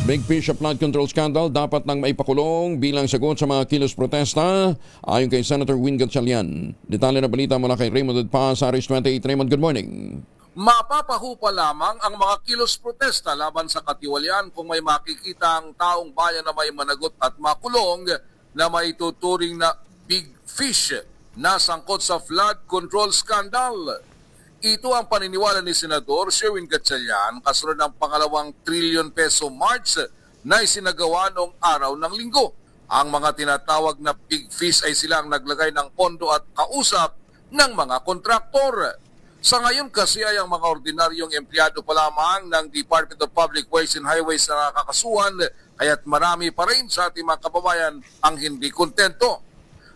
Big Fish sa flood control scandal dapat nang maipakulong bilang sagot sa mga kilos protesta ayon kay Senator Win Gatchalian. Detalye na balita mula kay Raymond Adpa sa Aris 28. Raymond, good morning. Mapapahupa lamang ang mga kilos protesta laban sa katiwalian kung may makikita ang taong bayan na may managot at makulong na may tuturing na big fish na sangkot sa flood control scandal. Ito ang paniniwala ni Senador Sherwin Gatchalian kasunod ng pangalawang trilyon peso march na isinagawa noong araw ng linggo. Ang mga tinatawag na big fish ay silang naglagay ng pondo at kausap ng mga kontraktor. Sa ngayon kasi ay ang mga ordinaryong empleyado pa lamang ng Department of Public Works and Highways na nakakasuhan, kaya't marami pa rin sa ating mga kababayan ang hindi kontento.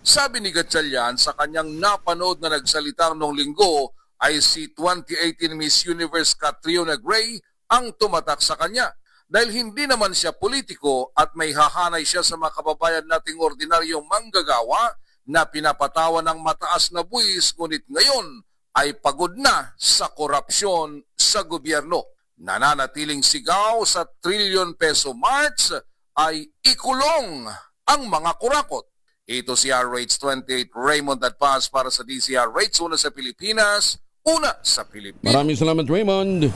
Sabi ni Gatchalian sa kanyang napanood na nagsalita noong linggo ay si 2018 Miss Universe Catriona Gray ang tumatak sa kanya. Dahil hindi naman siya politiko at may hahanay siya sa mga kababayan nating ordinaryong manggagawa na pinapatawa ng mataas na buwis, ngunit ngayon ay pagod na sa korupsyon sa gobyerno. Nananatiling sigaw sa trilyon peso march ay ikulong ang mga kurakot. Ito si RH28 Raymond Adpaz para sa DCRH, una sa Pilipinas, una sa Pilipinas. Maraming salamat, Raymond.